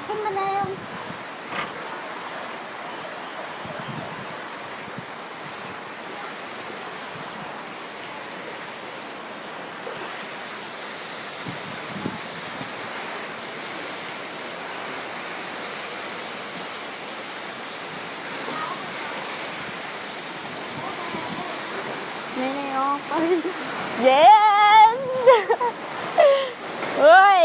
ขึ้นมาแล้วไม่ได้ออกไปเย็นเฮ้ย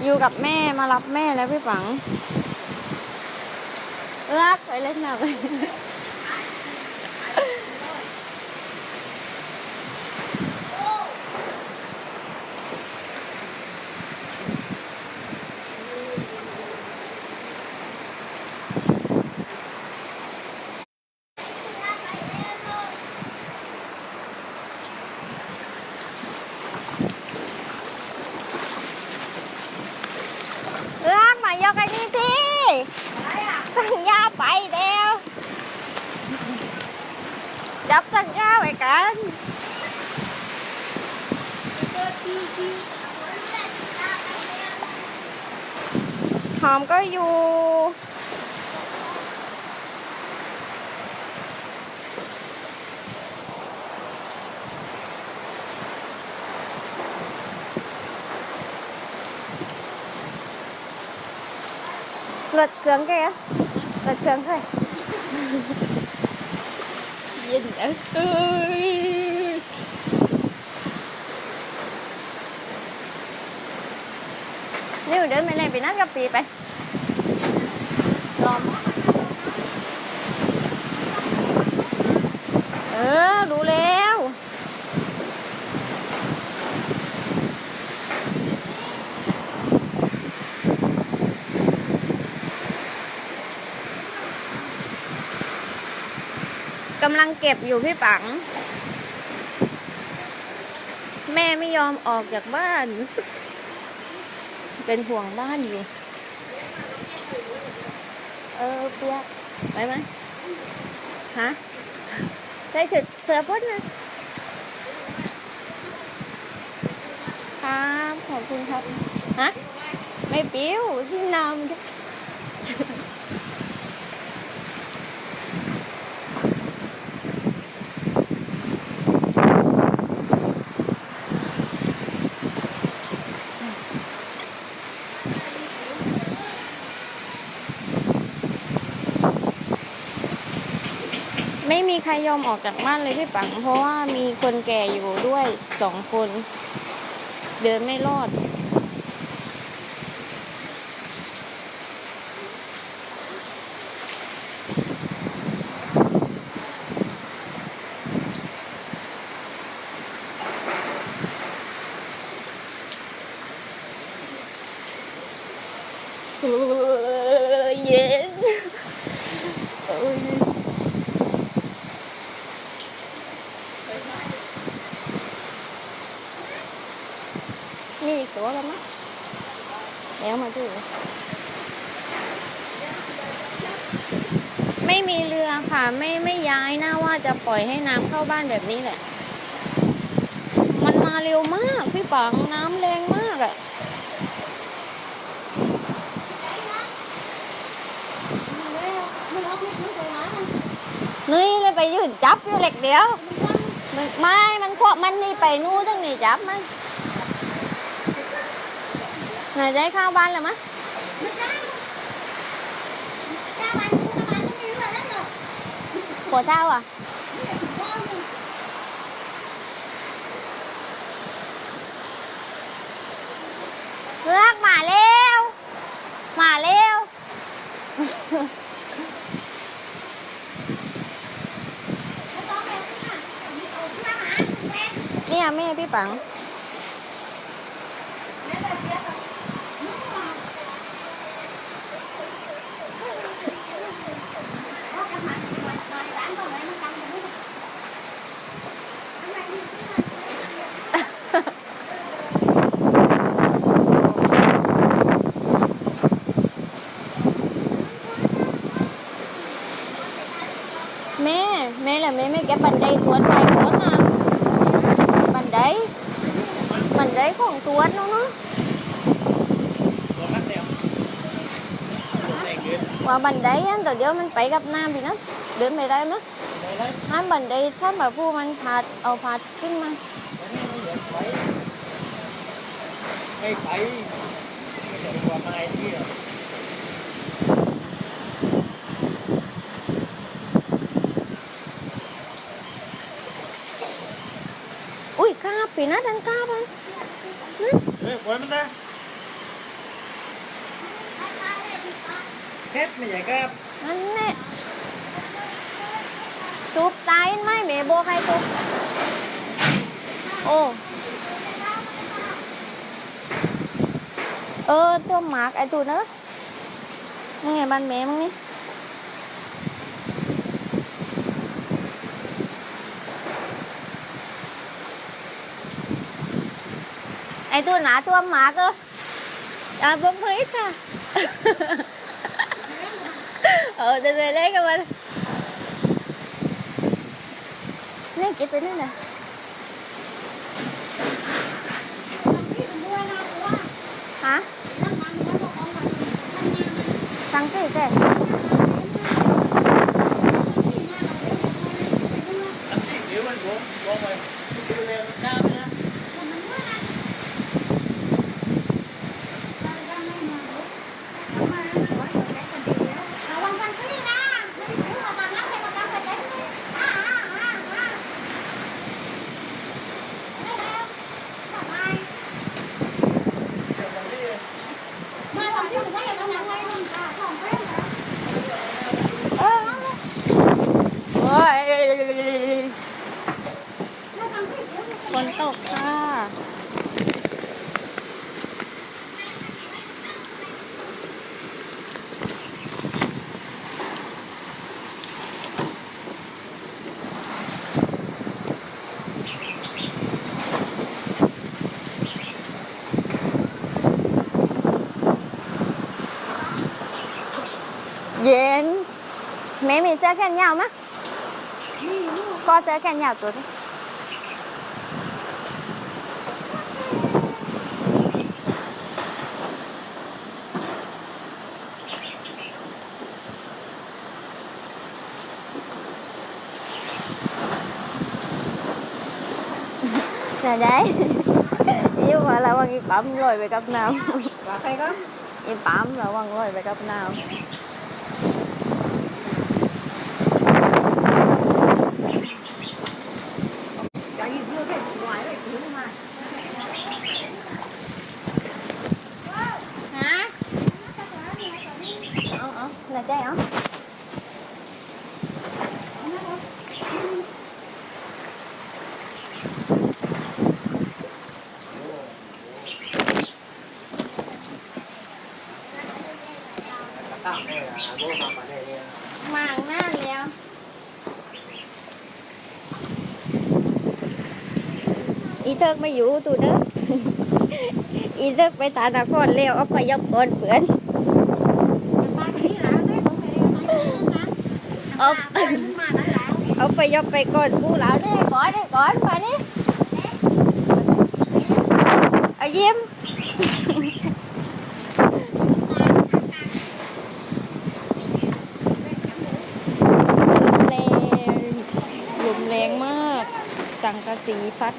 อยู่กับแม่มารับแม่แล้วพี่ปังรักไปเล่นหนักรักมายกกันนี่สิตั้งยาไปเดียวจับตั้งยาไปกันหอมก็อยู่lật cường kìa lật cường thôi nhìn đã tươi nếu đến bên này bị nát gấp gì vậy lòm đủ leoกำลังเก็บอยู่พี่ปังแม่ไม่ยอมออกจากบ้านเป็นห่วงบ้านอยู่เปียกไปไหมฮะได้จุดเสือพ่นนะครับขอบคุณครับฮะไม่ปิ้วที่นำไม่มีใครยอมออกจากบ้านเลยพี่ปังเพราะว่ามีคนแก่อยู่ด้วย2 คนเดินไม่รอดเย็นมีอีกตัวแล้วมั้ยแล้วมาดูไม่มีเรือค่ะไม่ย้ายนะว่าจะปล่อยให้น้ำเข้าบ้านแบบนี้แหละมันมาเร็วมากพี่ปังน้ำแรงมากอ่ะนี่เลยไปยืนจับอยู่เล็กเดียวไม่มันควบมันนี่ไปนู่นทั้งนี่จับมันไหนได้ข้าวบ้านเลยมั้ยหัวเท้าอ่ะเลือกมาเร็วมาเร็วเนี่ยแม่พี่ปังแม่là mẹ mới ghép bàn đây tuấn vài bữa mà bàn đấy ได้ของตัวนู้นเนาะ ตัวนักเดียวตัวเล็กเกิน ว่าบันไดอันแต่เดี๋ยวมันไปกับน้ำพี่นะเดินไม่ได้มั้ย ได้เลย ห้ามบันไดถ้าแบบผู้มันพาดเอาพาดขึ้นมา ไม่ไปไม่เดี๋ยวกว่ามาไอ้ที่อ่ะ อุ้ยกล้าปีนะดันกล้าไปนะ ปล่อยมันนะเฮ็ดไม่ใหญ่ครับ นั่นแหละจูบตายไหมแม่โบใครจูบโอ้ตัวหมากไอ้ตัวเนอะมึงไงบ้านแม่มึงนี่ไอ้ตัวหนาตัวหมากบ่เผยค่ะ เดี๋ยวเล่นกันมันนี่กินไปนี่นะฮะสั่งสิแก อันที่เดี๋ยวมันลงไปดูเร็วหน้าไปนะโอ้ยฝนตกค่ะเย็นแม่มีเสื้อแขนยาวมั้ยก็เสื้อแขนยาวตัวนี้จะได้ยิ้มว่าระวังอีปั๊มลอยไปกับน้ำว่าใครก็อีปั๊มระวังลอยไปกับน้ำlà chơi hả? Màng nó leo ý thứcไม่อยู่ตัวเด้อ ý thứcไปตาตะคอนเร็วเอาไปยกก้นเปื่อนเอาไปยกไปก่อนกูแล้วนี่ก่อนไปนี่เอายิ้มลมแรงมากสังกะสีพัด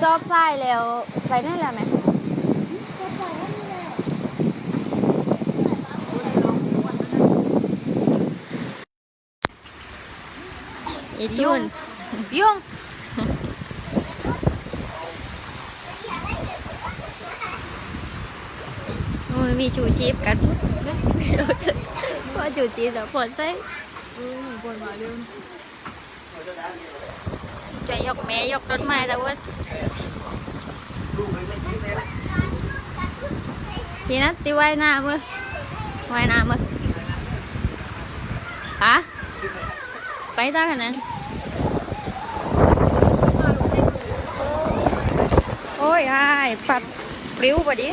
ชอบใส่แล้วใส่นั่นแหละไหมอีตุนยุ่ง มันมีชูชีพกันว่าชูชีพแล้วปวดไส้ ปวดมาเร็ว จะยกแม่ยกต้นไม้แล้วเว้ยพี่นัทตีว่ายน้ำมือว่ายน้ำมือฮะไปตาขนาดนั้นโอ้ยไอ้ปัดปลิวปะดิ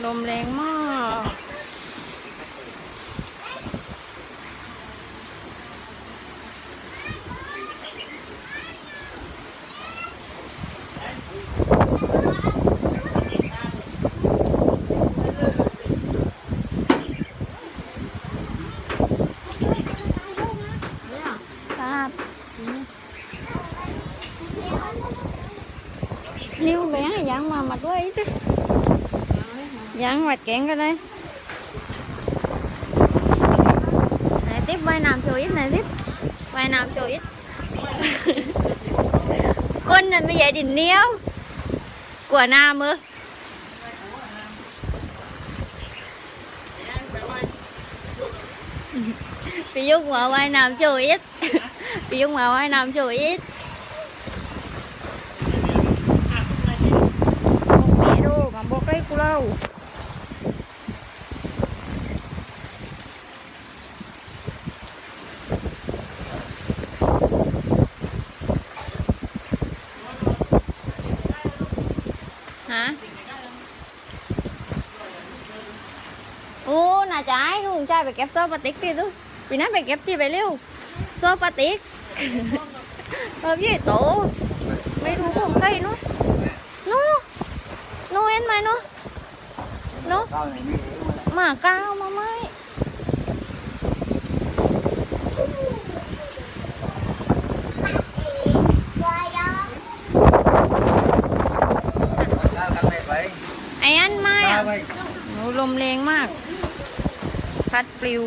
ลมแรงมากครับนิ้วแบงยังมาด้วยchứยังmặt kẹn cái đây này tiếp vai nam show ít này tiếp vai nam show ít con này bây giờ đỉnh niêu của nam ư Phi Dung mà vai nam show ít Phi Dung mà vai nam show ít một mẹ đô mà bố cái cu lâu hả ô nà trái luôn trai phải kẹp xô patik đi luôn vì nó phải kẹp gì vậy liêu xô patik hợp với tổ mấy thú cùng cây nó nó em mày nó mà cao mà mấyไอ้อันไม่อ่ะโอ้ลมแรงมากพัดปลิว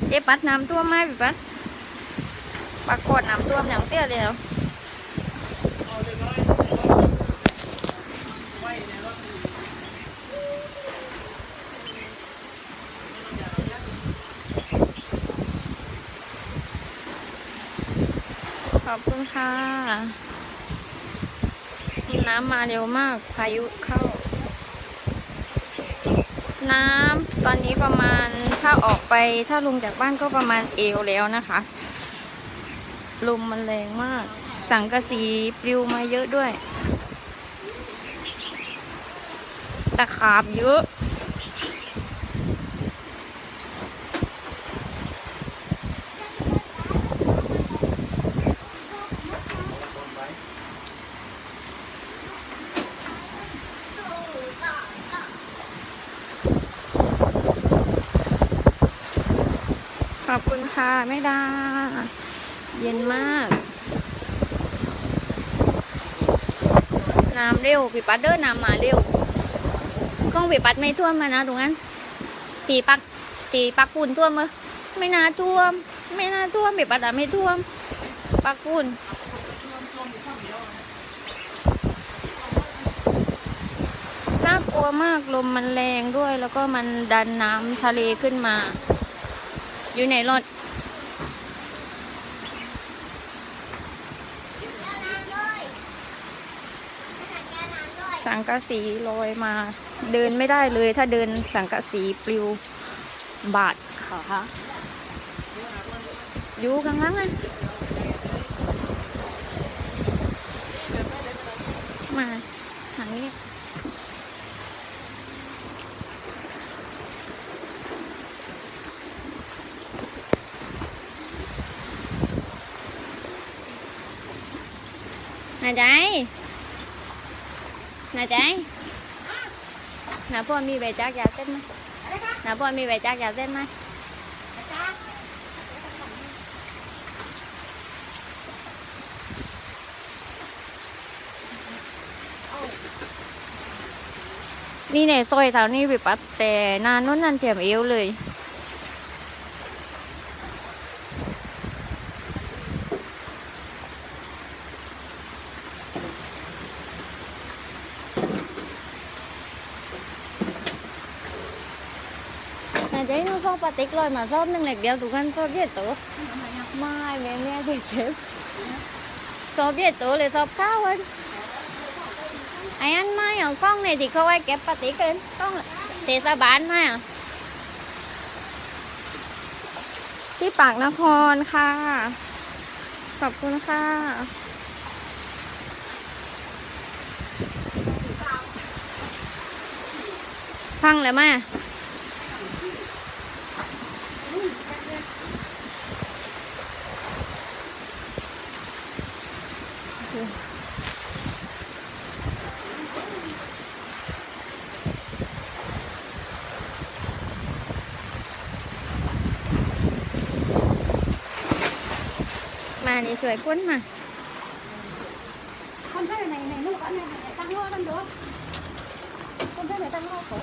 เจ๊ปัดน้ำท่วมไหมพี่ปัดปากกดน้ำท่วมอย่างเตี้ยเลยเหรอขอบคุณค่ะน้ำมาเร็วมากพายุเข้าน้ำตอนนี้ประมาณถ้าออกไปถ้าลงจากบ้านก็ประมาณเอวแล้วนะคะลมมันแรงมากสังกะสีปลิวมาเยอะด้วยตะขาบเยอะขอบคุณค่ะแม่ดาเย็นมากน้ำเร็วพี่ปัดเดินน้ำมาเร็วกล้องพี่ปัดไม่ท่วมมานะตรงนั้นตีปักปูนท่วมมั้ยไม่น่าท่วมพี่ปัดไม่ท่วมปักปูนน่ากลัวมากลมมันแรงด้วยแล้วก็มันดันน้ำทะเลขึ้นมาอยู่ในรถสังกะสีลอยมาเดินไม่ได้เลยถ้าเดินสังกะสีปลิวบาดขาอยู่ข้างล่างเลยมาทางนี้นายใจน้าพ่อมีใบจากยาเส้นไหมน้าพ่อมีใบจากยาเส้นไหมนี่ในซอยแถวนี้ไปปัดแต่นานนู้นนั่นเทียมเอวเลย ใจnó có bà tích rồi mà shop nâng lệch đeo tụi con shop biết tớ mai mẹ thì chết shop biết tớ là shop cao hơn ai ăn mai ở con này thì không ai kẹp bà tích lên con thì sao bán mai à ที่ปากนครค่ะขอบคุณค่ะฟังแล้วมามานี่ช่วยพ้นมา con thấy này này nó có này tăng lo tăng được con thấy này tăng lo khổ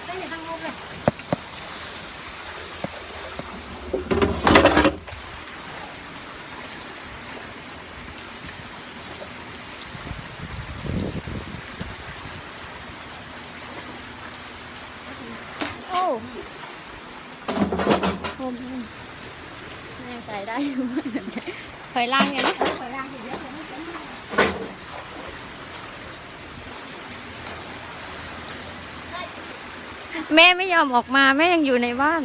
cái này tăng lo rồi ô hôm nay xài đây phải lan nha phải làm gì đó nó chấm แม่ไม่ยอมออกมาแม่ยังอยู่ในบ้าน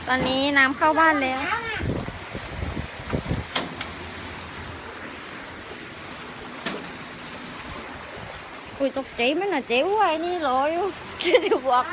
ตอนนี้น้ำเข้าบ้านแล้ว อุ้ยตกใจมันน่ะเจ๊ไว้นี่ลอยอยู่ จะบอก